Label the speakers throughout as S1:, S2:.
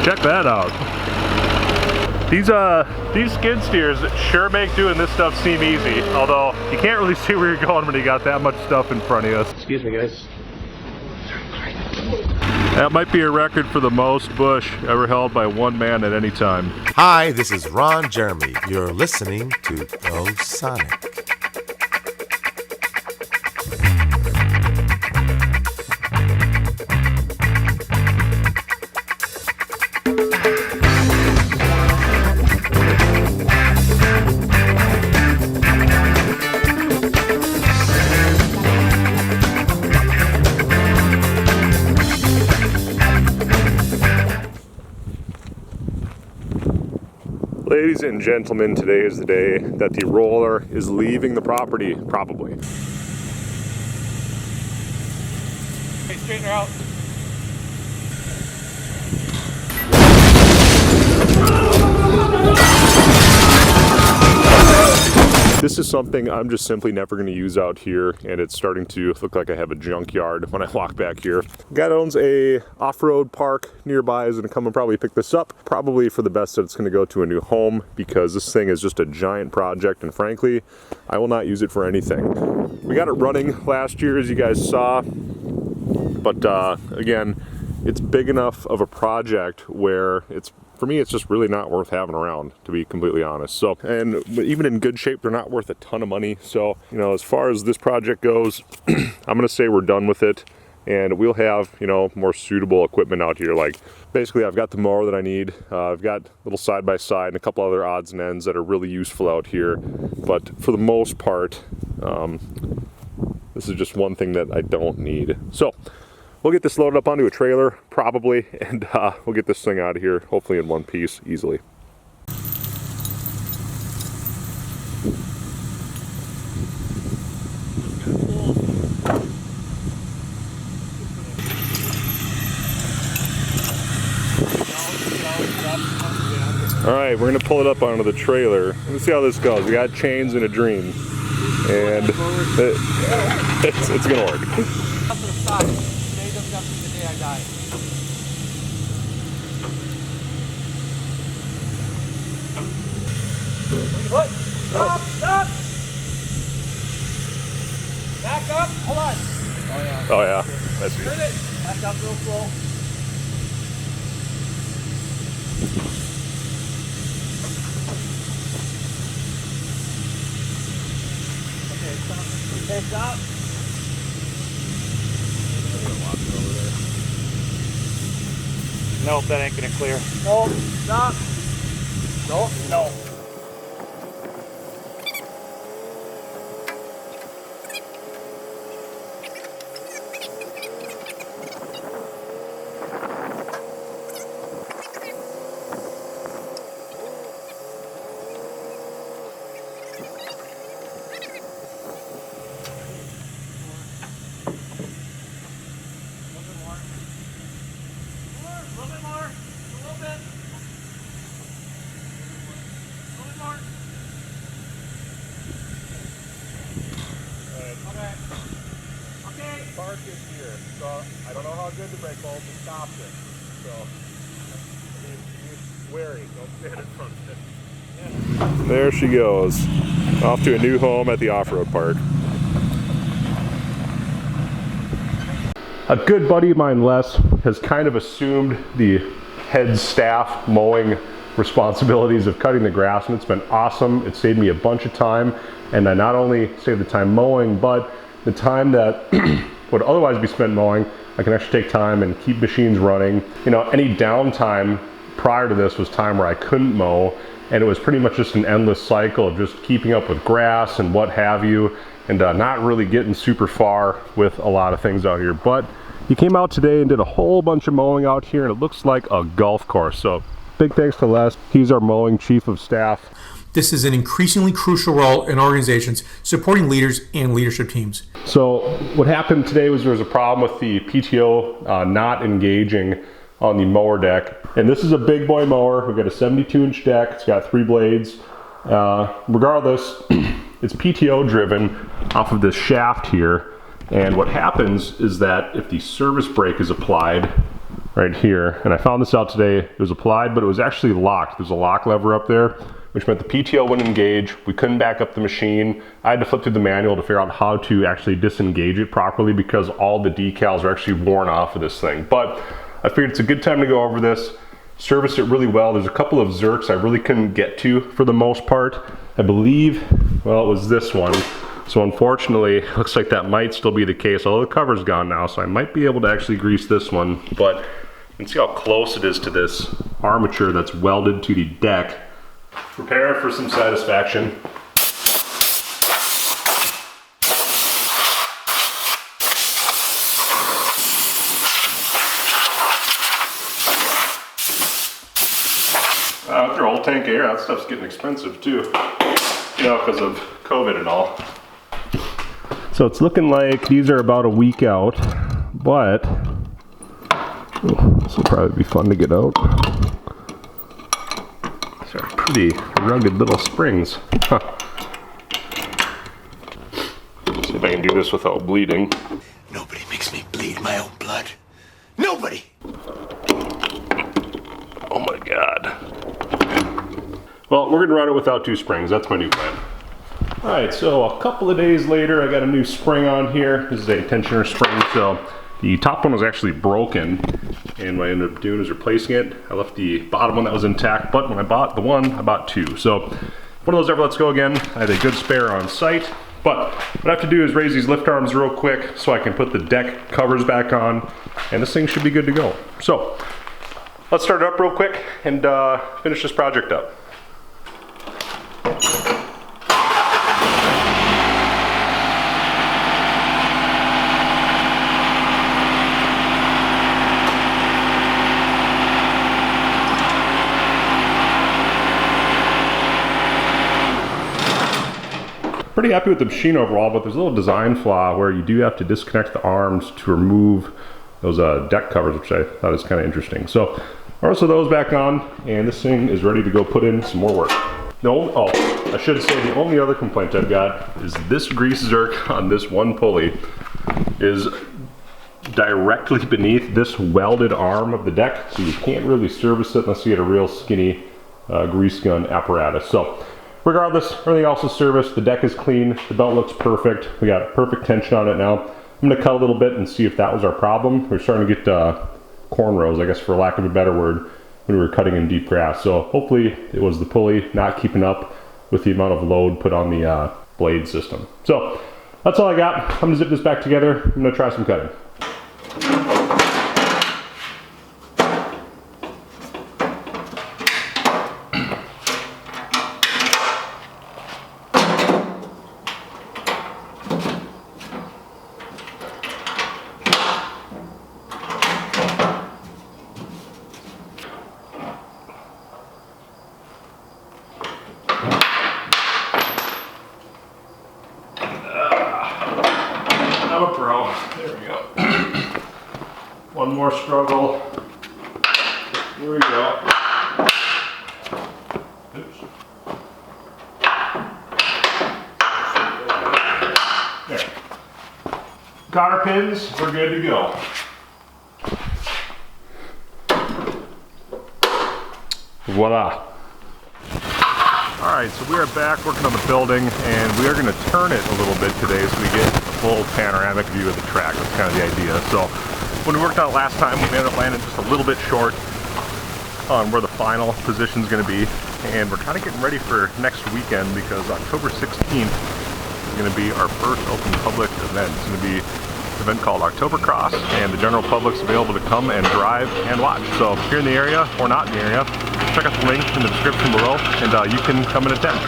S1: Check that out. These skid steers sure make doing this stuff seem easy, although you can't really see where you're going when you got that much stuff in front of you.
S2: Excuse me, guys.
S1: That might be a record for the most bush ever held by one man at any time.
S3: Hi, this is Ron Jeremy. You're listening to Go Sonic.
S1: Ladies and gentlemen, today is the day that the roller is leaving the property, probably.
S2: Hey, straighten her out.
S1: This is something I'm just simply never going to use out here, and it's starting to look like I have a junkyard when I walk back here. Guy that owns a off-road park nearby is going to come and probably pick this up, probably for the best that it's going to go to a new home, because this thing is just a giant project, and frankly, I will not use it for anything. We got it running last year, as you guys saw, but again, it's big enough of a project where for me, it's just really not worth having around, to be completely honest. So, and even in good shape, they're not worth a ton of money. So, you know, as far as this project goes, I'm gonna say we're done with it, and we'll have, you know, more suitable equipment out here. Like, basically, I've got the mower that I need. I've got little side-by-side and a couple other odds and ends that are really useful out here. But for the most part, this is just one thing that I don't need. So, we'll get this loaded up onto a trailer, probably, and we'll get this thing out of here, hopefully in one piece, easily. All right, we're gonna pull it up onto the trailer. Let's see how this goes. We got chains and a dream, and it's gonna work.
S2: The day I die. What? Stop! Stop! Back up! Hold on! Oh yeah.
S1: Oh yeah. That's
S2: Turn it! Back up real slow. Okay, stop. Okay, stop. Nope, that ain't gonna clear. No, stop. No.
S1: Park is here, so I don't know how good the brake bulb stopped it. So, I mean, be wary, don't stand in front of it. Yeah. There she goes, off to a new home at the off-road park. A good buddy of mine, Les, has kind of assumed the head staff mowing responsibilities of cutting the grass, and it's been awesome. It saved me a bunch of time, and I not only saved the time mowing, but the time that would otherwise be spent mowing, I can actually take time and keep machines running. You know, any downtime prior to this was time where I couldn't mow, and it was pretty much just an endless cycle of just keeping up with grass and what have you, and not really getting super far with a lot of things out here. But he came out today and did a whole bunch of mowing out here, and it looks like a golf course. So big thanks to Les. He's our mowing chief of staff.
S4: This is an increasingly crucial role in organizations supporting leaders and leadership teams.
S1: So what happened today was there was a problem with the PTO not engaging on the mower deck. And this is a big boy mower. We've got a 72-inch deck. It's got 3 blades. Regardless, it's PTO driven off of this shaft here. And what happens is that if the service brake is applied, right here. And I found this out today. It was applied, but it was actually locked. There's a lock lever up there, which meant the PTO wouldn't engage. We couldn't back up the machine. I had to flip through the manual to figure out how to actually disengage it properly because all the decals are actually worn off of this thing. But I figured it's a good time to go over this, service it really well. There's a couple of zerks I really couldn't get to for the most part. I believe, well, it was this one. So unfortunately, it looks like that might still be the case, although the cover's gone now, so I might be able to actually grease this one. But you can see how close it is to this armature that's welded to the deck. Prepare for some satisfaction. After a whole tank of air, that stuff's getting expensive too. You know, because of COVID and all. So it's looking like these are about a week out, but this will probably be fun to get out. These are pretty rugged little springs. Huh. See if I can do this without bleeding.
S5: Nobody makes me bleed my own blood. Nobody!
S1: Oh my God. Well, we're gonna run it without two springs. That's my new plan. All right, so a couple of days later, I got a new spring on here. This is a tensioner spring, so the top one was actually broken, and what I ended up doing is replacing it. I left the bottom one that was intact, but when I bought the one, I bought two. So if one of those ever lets go again, I have a good spare on site. But what I have to do is raise these lift arms real quick so I can put the deck covers back on, and this thing should be good to go. So let's start it up real quick and finish this project up. Pretty happy with the machine overall, but there's a little design flaw where you do have to disconnect the arms to remove those deck covers, which I thought is kind of interesting. So also those back on, and this thing is ready to go put in some more work. I should say the only other complaint I've got is this grease zerk on this one pulley is directly beneath this welded arm of the deck, so you can't really service it unless you get a real skinny grease gun apparatus. So regardless, everything else is serviced, the deck is clean, the belt looks perfect, we got perfect tension on it now. I'm gonna cut a little bit and see if that was our problem. We're starting to get cornrows, I guess for lack of a better word, when we were cutting in deep grass. So hopefully it was the pulley not keeping up with the amount of load put on the blade system. So that's all I got. I'm gonna zip this back together. I'm gonna try some cutting. I'm a pro. There we go. One more struggle. Here we go. Oops. There. Cotter pins, we're good to go. Voila. Alright, so we are back working on the building, and we are going to turn it a little bit today so we get a full panoramic view of the track. That's kind of the idea. So when we worked on it last time, we ended up landing just a little bit short on where the final position is going to be, and we're kind of getting ready for next weekend because October 16th is going to be our first open public event. It's going to be an event called October Cross, and the general public's available to come and drive and watch. So if you're in the area or not in the area, check out the link in the description below, and you can come and attend.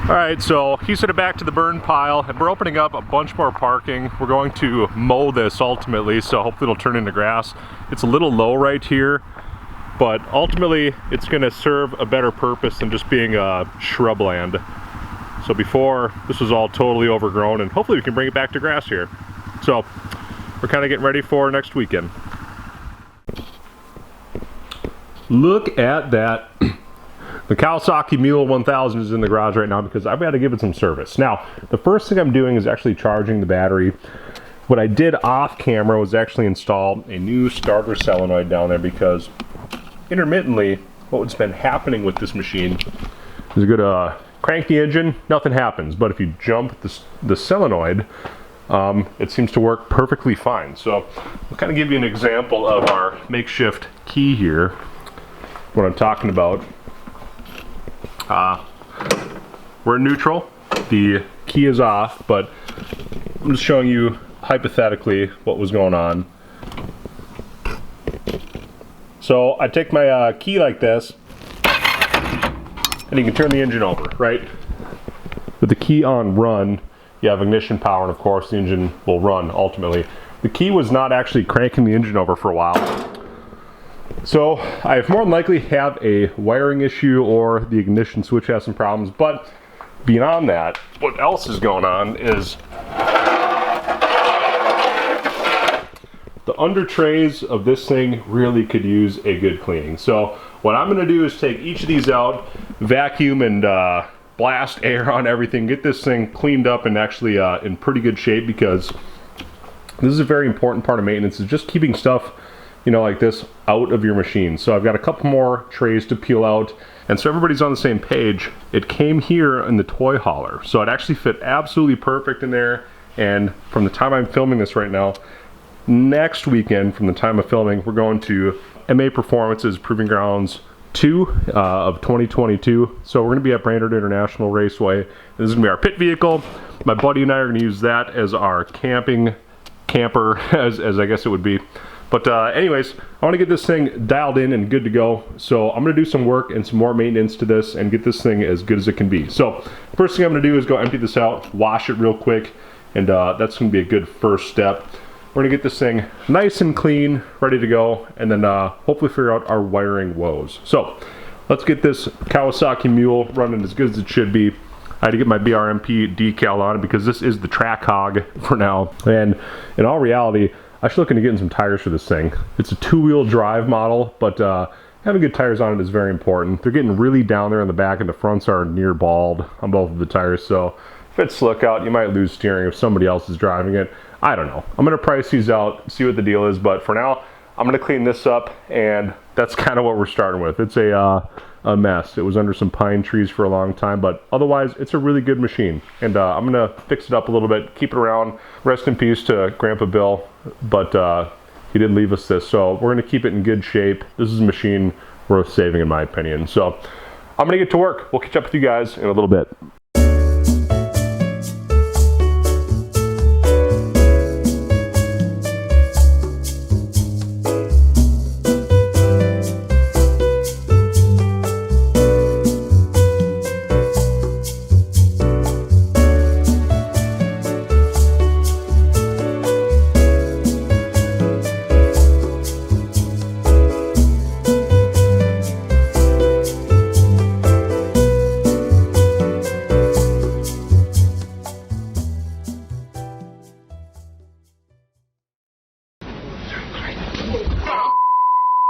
S1: All right, so he sent it back to the burn pile, and we're opening up a bunch more parking. We're going to mow this ultimately, so hopefully it'll turn into grass. It's a little low right here, but ultimately it's gonna serve a better purpose than just being a shrubland. So before, this was all totally overgrown, and hopefully we can bring it back to grass here. So we're kind of getting ready for next weekend. Look at that. The Kawasaki Mule 1000 is in the garage right now because I've got to give it some service. Now, the first thing I'm doing is actually charging the battery. What I did off camera was actually install a new starter solenoid down there because intermittently, what's been happening with this machine is you go to crank the engine, nothing happens. But if you jump the solenoid, it seems to work perfectly fine. So I'll kind of give you an example of our makeshift key here, what I'm talking about. We're in neutral, the key is off, but I'm just showing you hypothetically what was going on. So I take my key like this, and you can turn the engine over, right? With the key on run, you have ignition power, and of course the engine will run ultimately. The key was not actually cranking the engine over for a while. So I more than likely have a wiring issue or the ignition switch has some problems, but beyond that, what else is going on is the under trays of this thing really could use a good cleaning. So what I'm going to do is take each of these out, vacuum and blast air on everything, get this thing cleaned up and actually in pretty good shape, because this is a very important part of maintenance, is just keeping stuff, you know, like this out of your machine. So I've got a couple more trays to peel out, and so everybody's on the same page, it came here in the toy hauler. So it actually fit absolutely perfect in there, and from the time I'm filming this right now, next weekend from the time of filming, we're going to MA Performance's Proving Grounds 2 of 2022. So we're going to be at Brainerd International Raceway. This is going to be our pit vehicle. My buddy and I are going to use that as our camper, as I guess it would be. But anyways, I want to get this thing dialed in and good to go. So I'm going to do some work and some more maintenance to this and get this thing as good as it can be. So first thing I'm going to do is go empty this out, wash it real quick, and that's going to be a good first step. We're going to get this thing nice and clean, ready to go, and then hopefully figure out our wiring woes. So let's get this Kawasaki Mule running as good as it should be. I had to get my BRMP decal on it because this is the track hog for now. And in all reality, I should look into getting some tires for this thing. It's a two-wheel drive model, but having good tires on it is very important. They're getting really down there in the back, and the fronts are near bald on both of the tires. So if it's slick out, you might lose steering if somebody else is driving it. I don't know. I'm gonna price these out, see what the deal is, but for now, I'm gonna clean this up, and that's kind of what we're starting with. It's a mess. It was under some pine trees for a long time, but otherwise, it's a really good machine. And I'm gonna fix it up a little bit, keep it around. Rest in peace to Grandpa Bill, but he did leave us this, so we're gonna keep it in good shape. This is a machine worth saving in my opinion. So I'm gonna get to work. We'll catch up with you guys in a little bit.